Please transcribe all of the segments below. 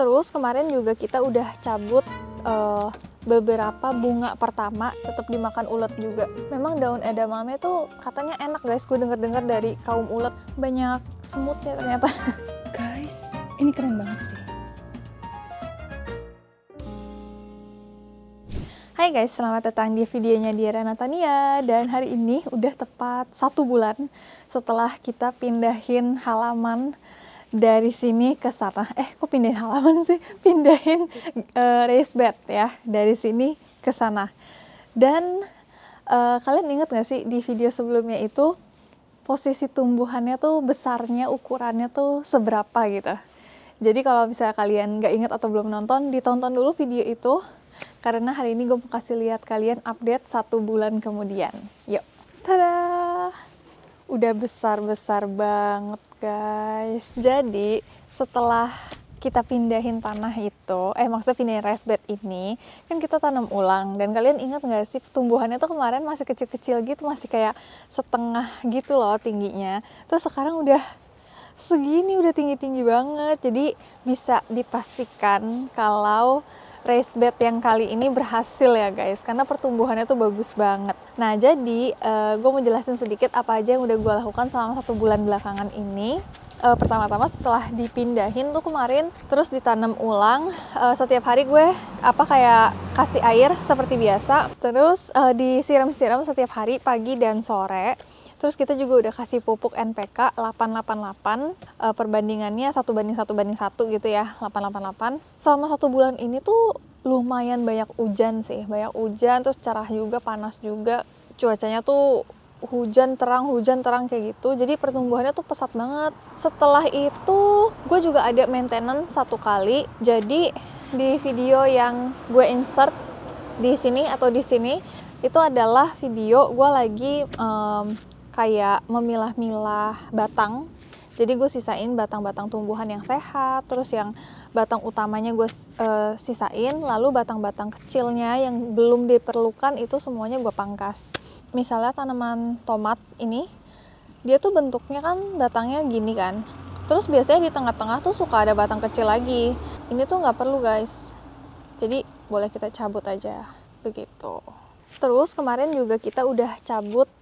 Terus kemarin juga kita udah cabut beberapa bunga pertama, tetap dimakan ulet juga. Memang daun edamame tuh katanya enak guys, gue denger-dengar dari kaum ulet. Banyak semutnya ternyata. Guys, ini keren banget sih. Hai guys, selamat datang di videonya Diara Natania. Dan hari ini udah tepat 1 bulan setelah kita pindahin halaman dari sini ke sana. Kok pindahin halaman sih? Pindahin raised bed ya, dari sini ke sana. Dan kalian inget gak sih di video sebelumnya itu posisi tumbuhannya tuh besarnya, ukurannya tuh seberapa gitu. Jadi kalau misalnya kalian gak inget atau belum nonton, ditonton dulu video itu. Karena hari ini gue mau kasih lihat kalian update 1 bulan kemudian. Yuk, tada! Udah besar-besar banget guys. Jadi setelah kita pindahin tanah itu, maksudnya pindahin raised bed ini, kan kita tanam ulang. Dan kalian ingat nggak sih, tumbuhannya tuh kemarin masih kecil-kecil gitu, masih kayak setengah gitu loh tingginya. Terus sekarang udah segini, udah tinggi-tinggi banget. Jadi bisa dipastikan kalau raised bed yang kali ini berhasil ya guys, karena pertumbuhannya tuh bagus banget. Nah jadi gue mau jelasin sedikit apa aja yang udah gue lakukan selama 1 bulan belakangan ini. Pertama-tama setelah dipindahin tuh kemarin, terus ditanam ulang, setiap hari gue kayak kasih air seperti biasa, terus disiram-siram setiap hari pagi dan sore. Terus kita juga udah kasih pupuk NPK 888, perbandingannya 1:1:1 gitu ya, 888. Selama 1 bulan ini tuh lumayan banyak hujan sih, banyak hujan, terus cerah juga, panas juga, cuacanya tuh hujan terang kayak gitu, jadi pertumbuhannya tuh pesat banget. Setelah itu gue juga ada maintenance 1 kali, jadi di video yang gue insert di sini atau di sini itu adalah video gue lagi kayak memilah-milah batang. Jadi gue sisain batang-batang tumbuhan yang sehat, terus yang batang utamanya gue sisain, lalu batang-batang kecilnya yang belum diperlukan itu semuanya gue pangkas. Misalnya tanaman tomat ini, dia tuh bentuknya kan batangnya gini kan, terus biasanya di tengah-tengah tuh suka ada batang kecil lagi. Ini tuh nggak perlu guys, jadi boleh kita cabut aja begitu. Terus kemarin juga kita udah cabut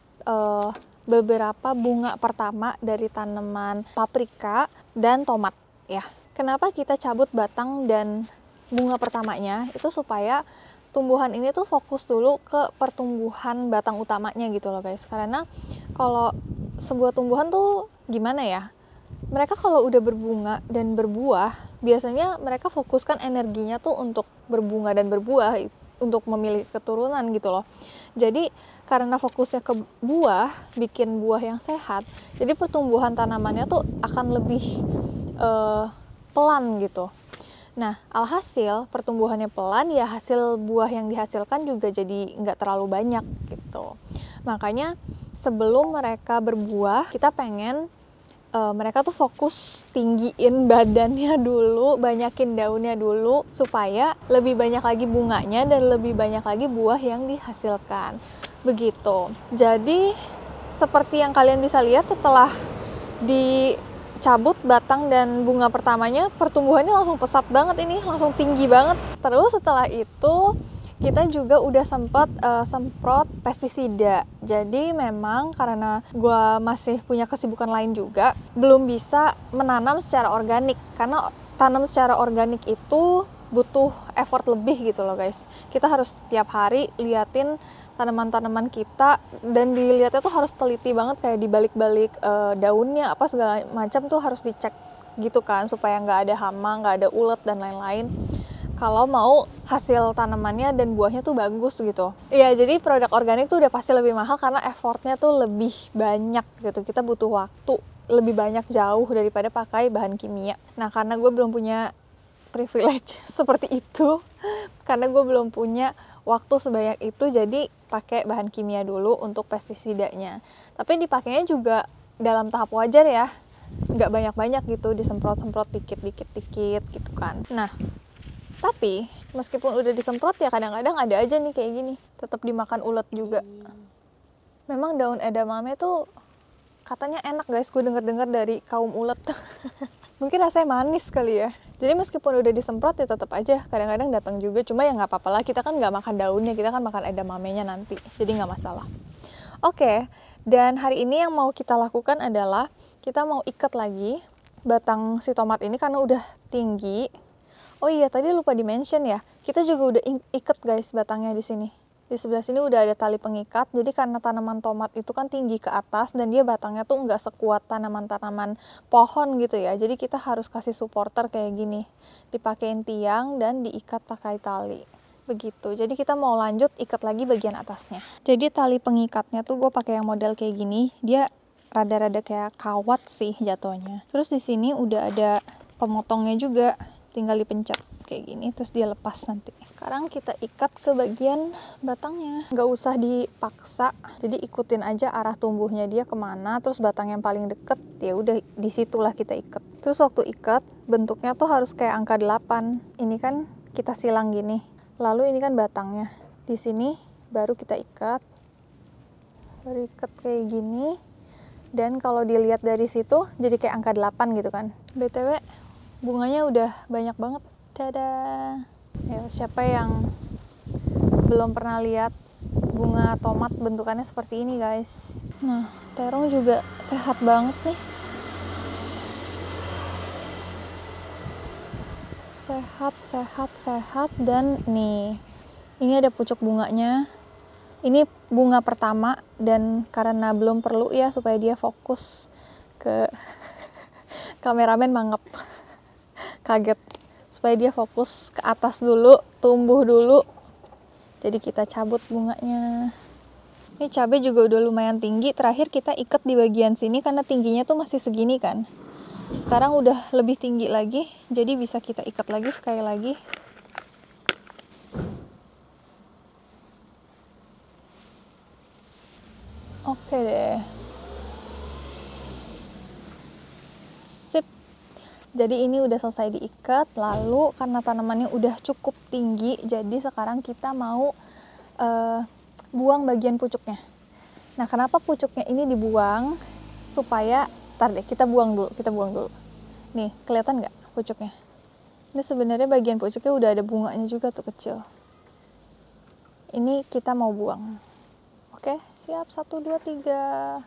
beberapa bunga pertama dari tanaman paprika dan tomat ya. Kenapa kita cabut batang dan bunga pertamanya? Itu supaya tumbuhan ini tuh fokus dulu ke pertumbuhan batang utamanya gitu loh guys. Karena kalau sebuah tumbuhan tuh gimana ya, mereka kalau udah berbunga dan berbuah, biasanya mereka fokuskan energinya tuh untuk berbunga dan berbuah, untuk memiliki keturunan gitu loh. Jadi karena fokusnya ke buah, bikin buah yang sehat, jadi pertumbuhan tanamannya tuh akan lebih pelan gitu. Nah, alhasil pertumbuhannya pelan, ya hasil buah yang dihasilkan juga jadi nggak terlalu banyak gitu. Makanya sebelum mereka berbuah, kita pengen mereka tuh fokus tinggiin badannya dulu, banyakin daunnya dulu, supaya lebih banyak lagi bunganya dan lebih banyak lagi buah yang dihasilkan. Begitu. Jadi seperti yang kalian bisa lihat, setelah dicabut batang dan bunga pertamanya, pertumbuhannya langsung pesat banget, ini langsung tinggi banget. Terus setelah itu kita juga udah sempat semprot pestisida. Jadi memang karena gue masih punya kesibukan lain juga, belum bisa menanam secara organik. Karena tanam secara organik itu butuh effort lebih gitu loh guys. Kita harus setiap hari liatin tanaman-tanaman kita, dan dilihatnya tuh harus teliti banget, kayak di balik-balik daunnya apa segala macam tuh harus dicek gitu kan, supaya nggak ada hama, nggak ada ulet dan lain-lain, kalau mau hasil tanamannya dan buahnya tuh bagus gitu. Iya, jadi produk organik tuh udah pasti lebih mahal karena effortnya tuh lebih banyak gitu. Kita butuh waktu lebih banyak jauh daripada pakai bahan kimia. Nah, karena gue belum punya privilege seperti itu, karena gue belum punya waktu sebanyak itu, jadi pakai bahan kimia dulu untuk pestisidanya. Tapi dipakainya juga dalam tahap wajar ya, nggak banyak-banyak gitu, disemprot-semprot dikit-dikit gitu kan. Nah, tapi meskipun udah disemprot ya kadang-kadang ada aja nih kayak gini, tetap dimakan ulet juga. Memang daun edamame tuh katanya enak guys, gue denger-dengar dari kaum ulet. Mungkin rasanya manis kali ya. Jadi meskipun udah disemprot ya tetap aja kadang-kadang datang juga. Cuma ya nggak apa-apa lah, kita kan nggak makan daunnya, kita kan makan edamamenya nanti. Jadi nggak masalah. Oke, dan hari ini yang mau kita lakukan adalah kita mau ikat lagi batang si tomat ini karena udah tinggi. Oh iya, tadi lupa di-mention ya. Kita juga udah ikat guys batangnya di sini. Di sebelah sini udah ada tali pengikat. Jadi karena tanaman tomat itu kan tinggi ke atas dan dia batangnya tuh nggak sekuat tanaman-tanaman pohon gitu ya. Jadi kita harus kasih supporter kayak gini. Dipakein tiang dan diikat pakai tali. Begitu. Jadi kita mau lanjut ikat lagi bagian atasnya. Jadi tali pengikatnya tuh gue pakai yang model kayak gini. Dia rada-rada kayak kawat sih jatuhnya. Terus di sini udah ada pemotongnya juga. Tinggal dipencet kayak gini, terus dia lepas nanti. Sekarang kita ikat ke bagian batangnya. Nggak usah dipaksa, jadi ikutin aja arah tumbuhnya dia kemana, terus batang yang paling deket, ya udah disitulah kita ikat. Terus waktu ikat, bentuknya tuh harus kayak angka 8. Ini kan kita silang gini, lalu ini kan batangnya. Di sini baru kita ikat, baru ikat kayak gini. Dan kalau dilihat dari situ, jadi kayak angka 8 gitu kan. BTW, bunganya udah banyak banget. Dadah. Ya, siapa yang belum pernah lihat bunga tomat bentukannya seperti ini guys. Nah, terong juga sehat banget nih. Sehat. Dan nih, ini ada pucuk bunganya. Ini bunga pertama dan karena belum perlu ya supaya dia fokus ke kameramen mangap. Kaget. Supaya dia fokus ke atas dulu, tumbuh dulu. Jadi kita cabut bunganya. Ini cabai juga udah lumayan tinggi. Terakhir kita ikat di bagian sini karena tingginya tuh masih segini kan. Sekarang udah lebih tinggi lagi, jadi bisa kita ikat lagi sekali lagi. Oke deh. Sip. Jadi ini udah selesai diikat, lalu karena tanamannya udah cukup tinggi, jadi sekarang kita mau buang bagian pucuknya. Nah, kenapa pucuknya ini dibuang? Supaya, ntar deh, kita buang dulu. Nih, kelihatan nggak pucuknya? Ini sebenarnya bagian pucuknya udah ada bunganya juga tuh kecil. Ini kita mau buang. Oke, siap, 1, 2, 3.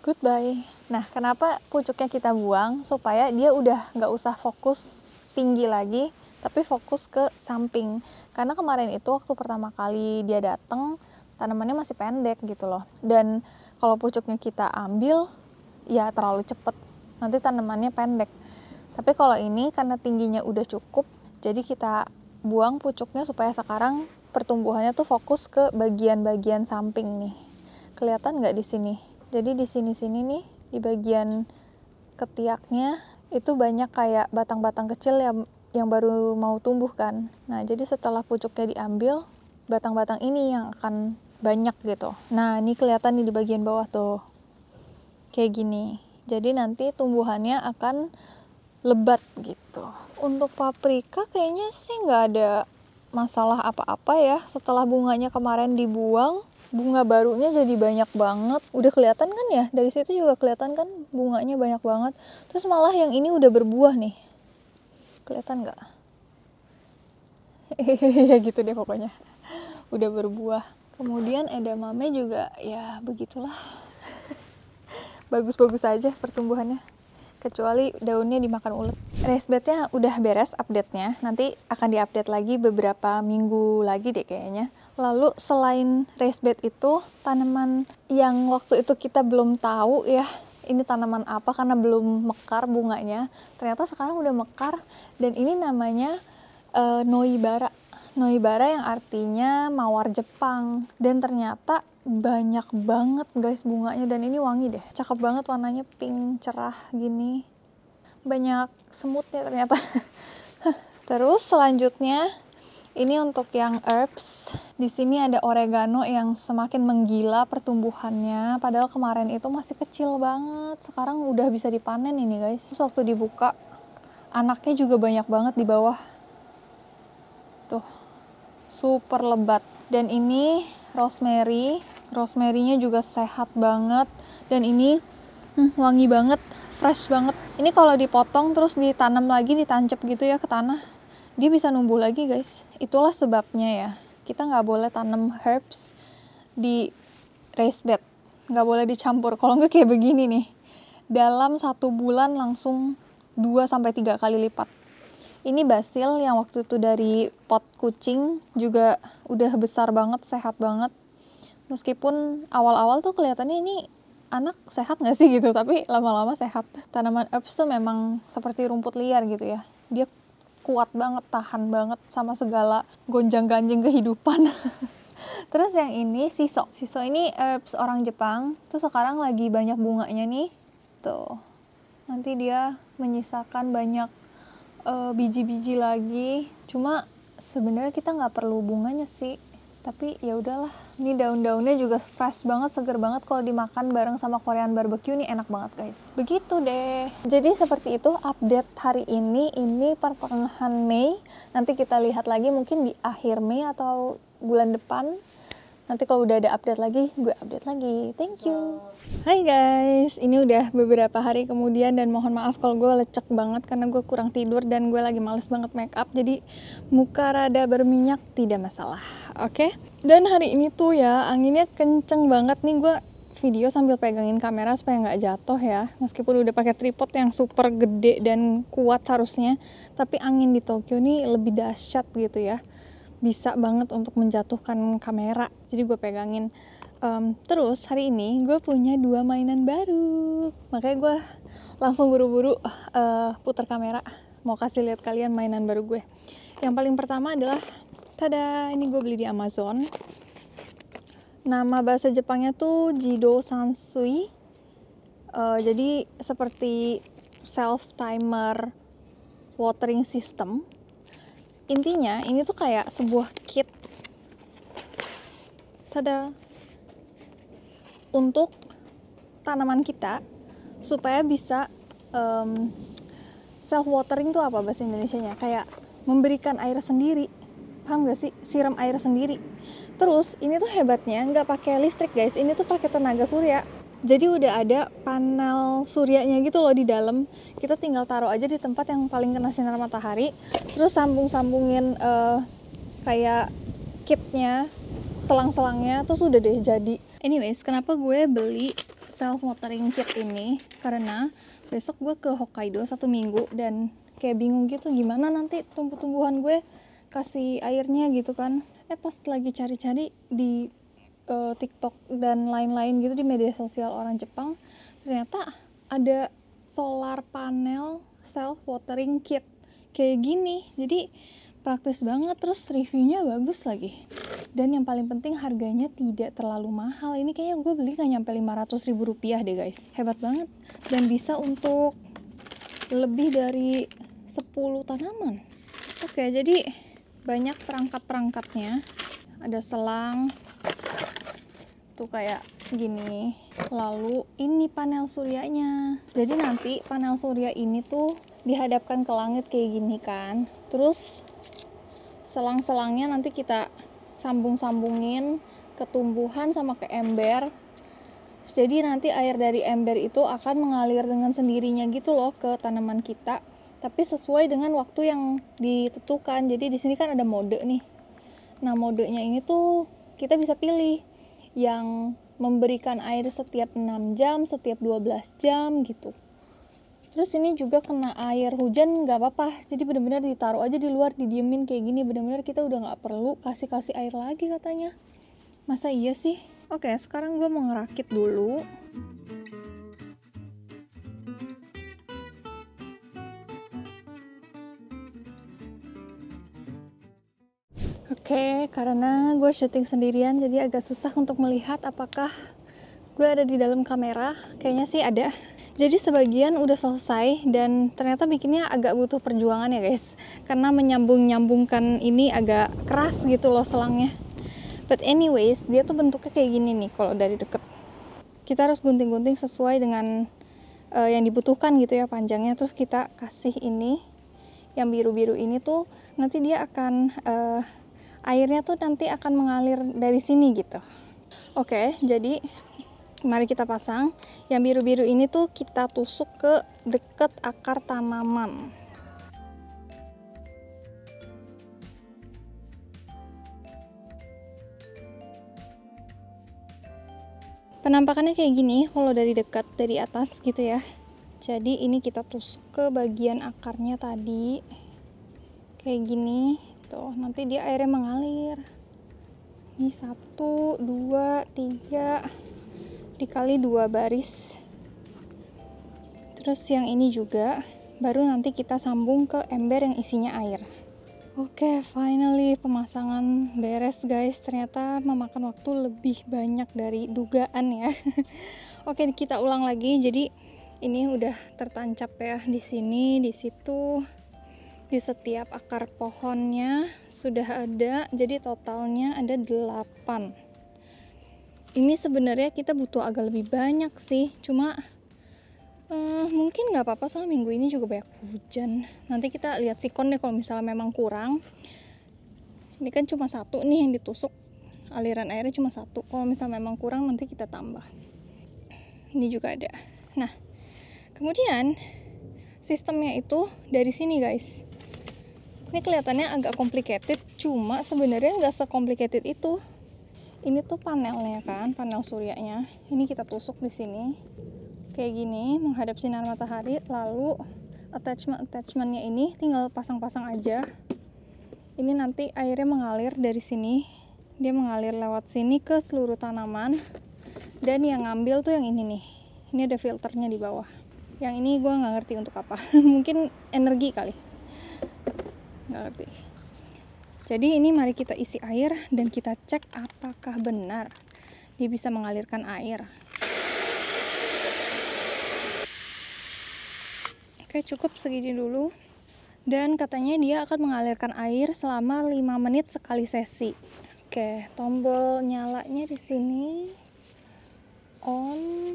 Goodbye. Nah, kenapa pucuknya kita buang? Supaya dia udah nggak usah fokus tinggi lagi, tapi fokus ke samping. Karena kemarin itu waktu pertama kali dia datang, tanamannya masih pendek gitu loh. Dan kalau pucuknya kita ambil, ya terlalu cepet. Nanti tanamannya pendek. Tapi kalau ini karena tingginya udah cukup, jadi kita buang pucuknya supaya sekarang pertumbuhannya tuh fokus ke bagian-bagian samping nih. Kelihatan nggak di sini? Jadi di sini-sini nih, di bagian ketiaknya itu banyak kayak batang-batang kecil yang baru mau tumbuh kan. Nah, jadi setelah pucuknya diambil, batang-batang ini yang akan banyak gitu. Nah, ini kelihatan nih di bagian bawah tuh. Kayak gini. Jadi nanti tumbuhannya akan lebat gitu. Untuk paprika kayaknya sih nggak ada masalah apa-apa ya. Setelah bunganya kemarin dibuang, bunga barunya jadi banyak banget. Udah kelihatan kan ya? Dari situ juga kelihatan kan bunganya banyak banget. Terus malah yang ini udah berbuah nih. Kelihatan nggak? Ya gitu deh pokoknya. Udah berbuah. Kemudian edamame juga ya begitulah. Bagus-bagus aja pertumbuhannya. Kecuali daunnya dimakan ulet. Raised bednya udah beres update-nya. Nanti akan diupdate lagi beberapa minggu lagi deh kayaknya. Lalu selain raised bed itu, tanaman yang waktu itu kita belum tahu ya, ini tanaman apa karena belum mekar bunganya. Ternyata sekarang udah mekar dan ini namanya noibara. Noibara yang artinya mawar Jepang. Dan ternyata banyak banget guys bunganya dan ini wangi deh. Cakep banget warnanya pink cerah gini. Banyak semutnya ternyata. Terus selanjutnya ini untuk yang herbs. Di sini ada oregano yang semakin menggila pertumbuhannya. Padahal kemarin itu masih kecil banget. Sekarang udah bisa dipanen ini guys. Terus waktu dibuka, anaknya juga banyak banget di bawah. Tuh, super lebat. Dan ini rosemary. Rosemary-nya juga sehat banget. Dan ini wangi banget. fresh banget. Ini kalau dipotong terus ditanam lagi, ditancap gitu ya ke tanah, dia bisa numbuh lagi guys. Itulah sebabnya ya, kita nggak boleh tanam herbs di raised bed, nggak boleh dicampur. Kalau nggak kayak begini nih, dalam 1 bulan langsung 2-3 kali lipat. Ini basil yang waktu itu dari pot kucing juga udah besar banget, sehat banget. Meskipun awal-awal tuh kelihatannya ini anak sehat nggak sih gitu, tapi lama-lama sehat. Tanaman herbs tuh memang seperti rumput liar gitu ya. Dia kuat banget, tahan banget sama segala gonjang-ganjing kehidupan. Terus yang ini shiso. Shiso ini herbs orang Jepang. Tuh sekarang lagi banyak bunganya nih. Tuh. Nanti dia menyisakan banyak biji-biji lagi. Cuma sebenarnya kita nggak perlu bunganya sih. Tapi ya udahlah. Ini daun-daunnya juga fresh banget, seger banget. Kalau dimakan bareng sama Korean barbecue nih enak banget guys. Begitu deh. Jadi seperti itu update hari ini. Ini pertengahan Mei. Nanti kita lihat lagi mungkin di akhir Mei atau bulan depan. Nanti kalau udah ada update lagi, gue update lagi. Thank you. Hai guys, ini udah beberapa hari kemudian dan mohon maaf kalau gue lecek banget karena gue kurang tidur dan gue lagi males banget make up. Jadi muka rada berminyak tidak masalah, oke? Dan hari ini tuh ya anginnya kenceng banget nih. Gue video sambil pegangin kamera supaya nggak jatuh ya. Meskipun udah pakai tripod yang super gede dan kuat harusnya, tapi angin di Tokyo nih lebih dahsyat gitu ya. Bisa banget untuk menjatuhkan kamera, jadi gue pegangin. Terus hari ini gue punya 2 mainan baru, makanya gue langsung buru-buru putar kamera mau kasih lihat kalian mainan baru gue. Yang paling pertama adalah tada, ini gue beli di Amazon. Nama bahasa Jepangnya tuh Jido Sansui. Jadi seperti self timer watering system. Intinya ini tuh kayak sebuah kit, tada, untuk tanaman kita supaya bisa self watering tuh apa bahasa Indonesianya? Kayak memberikan air sendiri, paham gak sih? Siram air sendiri. Terus ini tuh hebatnya nggak pakai listrik guys, ini tuh pakai tenaga surya. Jadi udah ada panel suryanya gitu loh di dalam. Kita tinggal taruh aja di tempat yang paling kena sinar matahari. Terus sambung-sambungin kayak kitnya, selang-selangnya, terus udah deh jadi. Anyways, kenapa gue beli self watering kit ini? Karena besok gue ke Hokkaido 1 minggu dan kayak bingung gitu gimana nanti tumbuh-tumbuhan gue kasih airnya gitu kan. Pas lagi cari-cari di TikTok dan lain-lain gitu di media sosial orang Jepang, ternyata ada solar panel self watering kit kayak gini. Jadi praktis banget, terus reviewnya bagus lagi. Dan yang paling penting harganya tidak terlalu mahal. Ini kayaknya gue beli gak nyampe 500.000 rupiah deh guys. Hebat banget. Dan bisa untuk lebih dari 10 tanaman. Oke, jadi banyak perangkat-perangkatnya. Ada selang tuh kayak gini. Lalu ini panel suryanya. Jadi nanti panel surya ini tuh dihadapkan ke langit kayak gini kan. Terus selang-selangnya nanti kita sambung-sambungin ke tumbuhan sama ke ember. Jadi nanti air dari ember itu akan mengalir dengan sendirinya gitu loh ke tanaman kita. Tapi sesuai dengan waktu yang ditentukan. Jadi di sini kan ada mode nih. Nah, modenya ini tuh kita bisa pilih yang memberikan air setiap 6 jam, setiap 12 jam gitu. Terus ini juga kena air hujan nggak apa-apa. Jadi benar-benar ditaruh aja di luar, didiemin kayak gini. Benar-benar kita udah nggak perlu kasih air lagi katanya. Masa iya sih? Oke, sekarang gue mau ngerakit dulu. Oke, karena gue syuting sendirian jadi agak susah untuk melihat apakah gue ada di dalam kamera. Kayaknya sih ada. Jadi sebagian udah selesai dan ternyata bikinnya agak butuh perjuangan ya guys. Karena menyambung-nyambungkan ini agak keras gitu loh selangnya. But anyways, dia tuh bentuknya kayak gini nih kalau dari deket. Kita harus gunting-gunting sesuai dengan yang dibutuhkan gitu ya panjangnya. Terus kita kasih ini, yang biru-biru ini tuh nanti dia akan airnya tuh nanti akan mengalir dari sini gitu. Oke, jadi Mari kita pasang. Yang biru-biru ini tuh kita tusuk ke deket akar tanaman. Penampakannya kayak gini kalau dari dekat, dari atas gitu ya. Jadi ini kita tusuk ke bagian akarnya tadi. Kayak gini. Tuh, nanti dia airnya mengalir. Ini 1, 2, 3 dikali 2 baris. Terus yang ini juga, baru nanti kita sambung ke ember yang isinya air. Oke, finally pemasangan beres guys. Ternyata memakan waktu lebih banyak dari dugaan ya. Oke, kita ulang lagi. Jadi ini udah tertancap ya di sini, di situ, di setiap akar pohonnya sudah ada. Jadi totalnya ada 8. Ini sebenarnya kita butuh agak lebih banyak sih, cuma mungkin nggak apa-apa soalnya minggu ini juga banyak hujan. Nanti kita lihat sikon deh kalau misalnya memang kurang. Ini kan cuma 1 nih yang ditusuk, aliran airnya cuma 1. Kalau misalnya memang kurang nanti kita tambah. Ini juga ada. Nah, kemudian sistemnya itu dari sini guys. Ini kelihatannya agak complicated, cuma sebenarnya nggak se-complicated itu. Ini tuh panelnya kan, panel suryanya. Ini kita tusuk di sini, kayak gini, menghadap sinar matahari. Lalu attachmentnya ini tinggal pasang-pasang aja. Ini nanti airnya mengalir dari sini, dia mengalir lewat sini ke seluruh tanaman. Dan yang ngambil tuh yang ini nih. Ini ada filternya di bawah. Yang ini gue nggak ngerti untuk apa. Mungkin energi kali. Nggak ngerti. Jadi ini mari kita isi air dan kita cek apakah benar dia bisa mengalirkan air. Oke, cukup segini dulu. Dan katanya dia akan mengalirkan air selama 5 menit sekali sesi. Oke, tombol nyalanya di sini. On.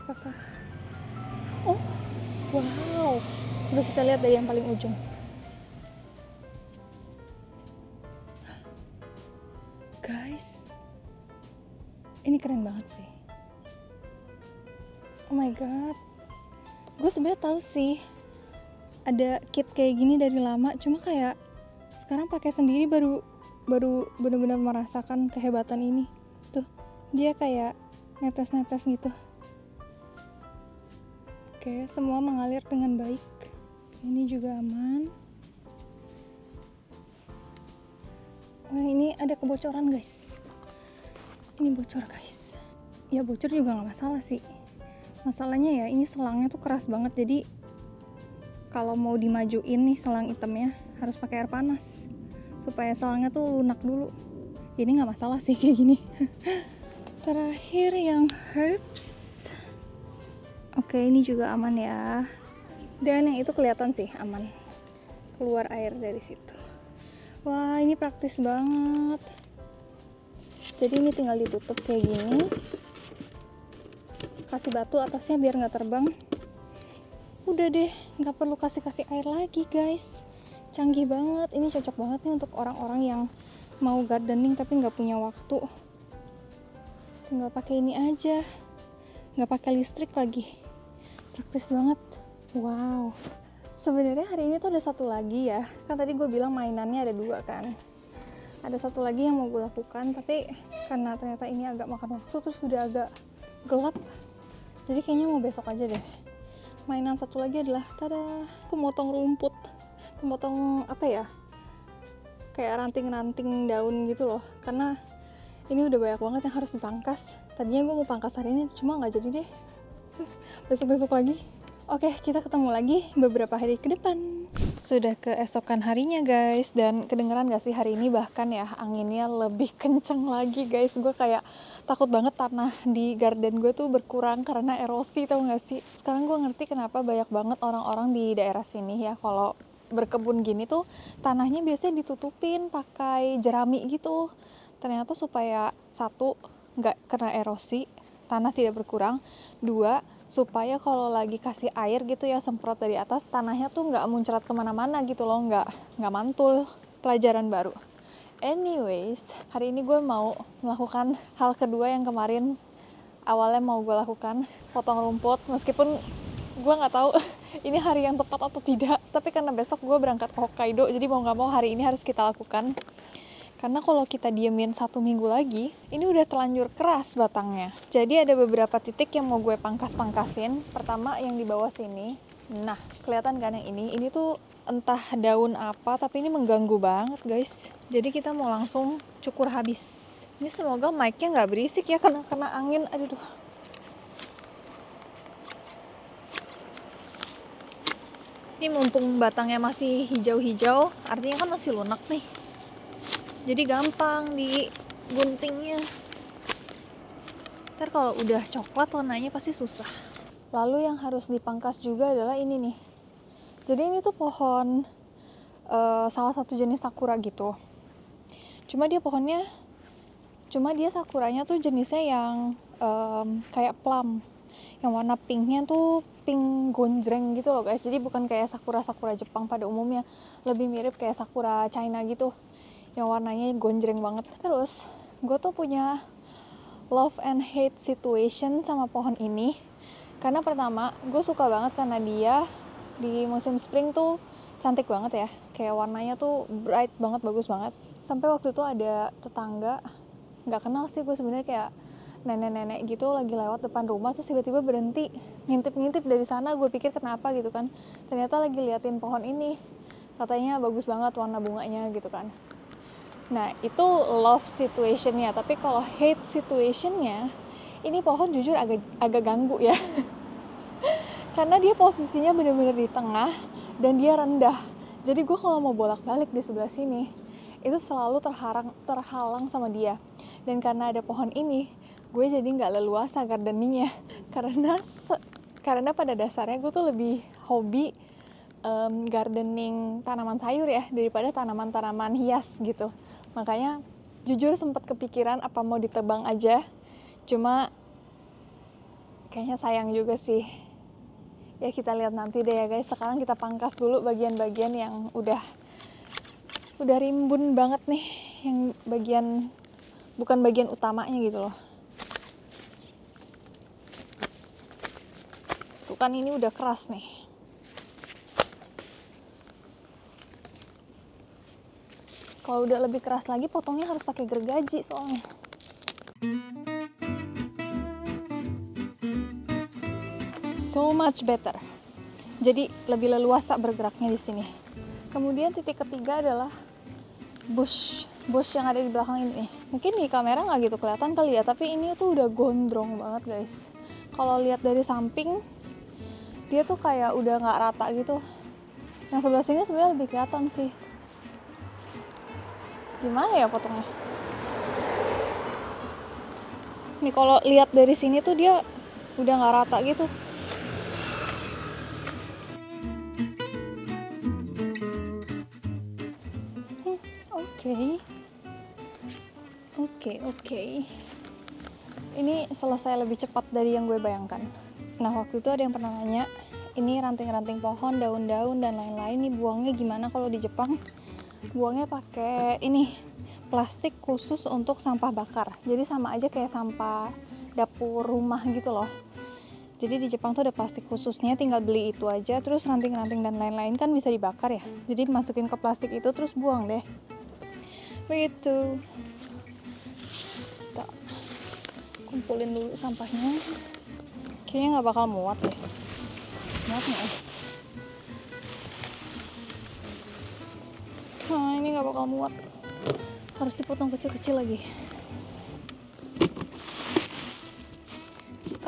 Apakah? Oh. Wow, coba kita lihat dari yang paling ujung. Guys, ini keren banget sih. Oh my god, gue sebenarnya tahu sih ada kit kayak gini dari lama, cuma kayak sekarang pakai sendiri baru benar-benar merasakan kehebatan ini. Tuh, dia kayak netes-netes gitu. Oke, semua mengalir dengan baik. Ini juga aman. Wah, ini ada kebocoran guys. Ini bocor guys. Ya bocor juga nggak masalah sih. Masalahnya ya ini selangnya tuh keras banget. Jadi kalau mau dimajuin nih selang hitamnya harus pakai air panas supaya selangnya tuh lunak dulu. Ini nggak masalah sih kayak gini. Terakhir yang herbs. Oke, ini juga aman ya. Dan yang itu kelihatan sih aman. Keluar air dari situ. Wah, ini praktis banget. Jadi ini tinggal ditutup kayak gini. Kasih batu atasnya biar nggak terbang. Udah deh, nggak perlu kasih air lagi guys. Canggih banget. Ini cocok banget nih untuk orang-orang yang mau gardening tapi nggak punya waktu. Tinggal pakai ini aja. Nggak pakai listrik lagi. Praktis banget. Wow. Sebenarnya hari ini tuh ada satu lagi ya. Kan tadi gue bilang mainannya ada 2 kan. Ada satu lagi yang mau gue lakukan, tapi karena ternyata ini agak makan waktu, terus sudah agak gelap. Jadi kayaknya mau besok aja deh. Mainan satu lagi adalah tada, pemotong rumput. Pemotong apa ya? Kayak ranting-ranting daun gitu loh. Karena ini udah banyak banget yang harus dipangkas. Tadinya gue mau pangkas hari ini, cuma nggak jadi deh. Besok-besok lagi. Oke, kita ketemu lagi beberapa hari ke depan. Sudah keesokan harinya guys, dan kedengeran gak sih hari ini bahkan ya anginnya lebih kenceng lagi guys. Gue kayak takut banget tanah di garden gue tuh berkurang karena erosi, tau gak sih? Sekarang gue ngerti kenapa banyak banget orang-orang di daerah sini ya kalau berkebun gini tuh tanahnya biasanya ditutupin pakai jerami gitu. Ternyata supaya 1, nggak kena erosi, tanah tidak berkurang. 2, supaya kalau lagi kasih air gitu ya semprot dari atas, tanahnya tuh nggak muncrat kemana-mana gitu loh, nggak mantul. Pelajaran baru. Anyways, hari ini gue mau melakukan hal kedua yang kemarin awalnya mau gue lakukan, potong rumput. Meskipun gue nggak tahu ini hari yang tepat atau tidak, tapi karena besok gue berangkat ke Hokkaido, jadi mau nggak mau hari ini harus kita lakukan. Karena kalau kita diemin 1 minggu lagi, ini udah terlanjur keras batangnya. Jadi ada beberapa titik yang mau gue pangkas-pangkasin. Pertama yang di bawah sini. Nah, kelihatan kan yang ini tuh entah daun apa, tapi ini mengganggu banget guys. Jadi kita mau langsung cukur habis. Ini semoga mic-nya nggak berisik ya, kena angin. Aduh. Ini mumpung batangnya masih hijau-hijau, artinya kan masih lunak nih. Jadi gampang diguntingnya. Ntar kalau udah coklat warnanya pasti susah. Lalu yang harus dipangkas juga adalah ini nih. Jadi ini tuh pohon salah satu jenis sakura gitu. Cuma dia sakuranya tuh jenisnya yang kayak plum. Yang warna pinknya tuh pink gonjreng gitu loh guys. Jadi bukan kayak sakura Jepang pada umumnya. Lebih mirip kayak sakura China gitu. Yang warnanya gonjreng banget. Terus gue tuh punya love and hate situation sama pohon ini. Karena pertama gue suka banget karena dia di musim spring tuh cantik banget ya, kayak warnanya tuh bright banget, bagus banget. Sampai waktu itu ada tetangga, nggak kenal sih gue sebenarnya, kayak nenek-nenek gitu lagi lewat depan rumah, terus tiba-tiba berhenti ngintip-ngintip dari sana. Gue pikir kenapa gitu kan, ternyata lagi liatin pohon ini, katanya bagus banget warna bunganya gitu kan. Nah itu love situationnya. Tapi kalau hate situationnya, ini pohon jujur agak ganggu ya. Karena dia posisinya benar-benar di tengah dan dia rendah. Jadi gue kalau mau bolak-balik di sebelah sini, itu selalu terhalang sama dia. Dan karena ada pohon ini, gue jadi nggak leluasa gardeningnya. Karena pada dasarnya gue tuh lebih hobi gardening tanaman sayur ya, daripada tanaman-tanaman hias gitu. Makanya jujur sempat kepikiran apa mau ditebang aja. Cuma kayaknya sayang juga sih. Ya kita lihat nanti deh ya guys. Sekarang kita pangkas dulu bagian-bagian yang udah rimbun banget nih, yang bukan bagian utamanya gitu loh. Tuh kan ini udah keras nih. Kalau udah lebih keras lagi potongnya harus pakai gergaji soalnya. So much better. Jadi lebih leluasa bergeraknya di sini. Kemudian titik ketiga adalah bush yang ada di belakang ini. Mungkin di kamera nggak gitu kelihatan kali ya, tapi ini tuh udah gondrong banget guys. Kalau lihat dari samping, dia tuh kayak udah nggak rata gitu. Yang sebelah sini sebenarnya lebih kelihatan sih. Gimana ya potongnya? Nih kalau lihat dari sini tuh dia udah nggak rata gitu. Oke. Ini selesai lebih cepat dari yang gue bayangkan. Nah, waktu itu ada yang pernah nanya, ini ranting-ranting pohon, daun-daun, dan lain-lain, ini buangnya gimana kalau di Jepang? Buangnya pakai ini, plastik khusus untuk sampah bakar. Jadi sama aja kayak sampah dapur rumah gitu loh. Jadi di Jepang tuh ada plastik khususnya, tinggal beli itu aja, terus ranting-ranting dan lain-lain kan bisa dibakar ya. Jadi masukin ke plastik itu, terus buang deh. Begitu. Kita kumpulin dulu sampahnya. Kayaknya nggak bakal muat deh. Muat nggak ya? Nah, ini nggak bakal muat. Harus dipotong kecil-kecil lagi.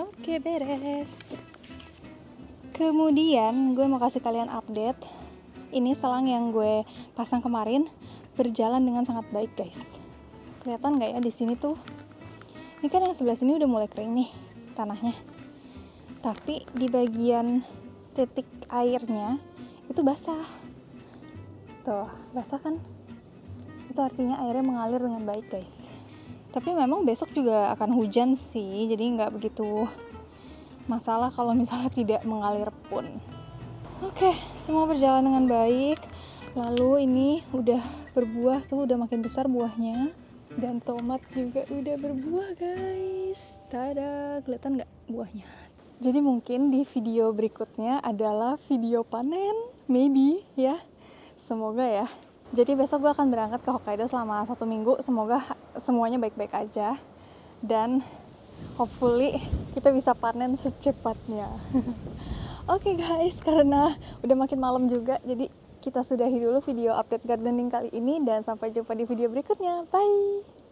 Oke, beres. Kemudian gue mau kasih kalian update. Ini selang yang gue pasang kemarin berjalan dengan sangat baik guys. Kelihatan nggak ya di sini tuh? Ini kan yang sebelah sini udah mulai kering nih tanahnya. Tapi di bagian titik airnya itu basah. Tuh, basah kan? Itu artinya airnya mengalir dengan baik guys. Tapi memang besok juga akan hujan sih, jadi nggak begitu masalah kalau misalnya tidak mengalir pun. Oke, semua berjalan dengan baik. Lalu ini udah berbuah tuh, udah makin besar buahnya. Dan tomat juga udah berbuah guys. Tada, kelihatan nggak buahnya? Jadi mungkin di video berikutnya adalah video panen, maybe ya. Semoga ya. Jadi besok gue akan berangkat ke Hokkaido selama 1 minggu. Semoga semuanya baik-baik aja. Dan hopefully kita bisa panen secepatnya. Oke guys, karena udah makin malam juga, jadi kita sudahi dulu video update gardening kali ini dan sampai jumpa di video berikutnya. Bye!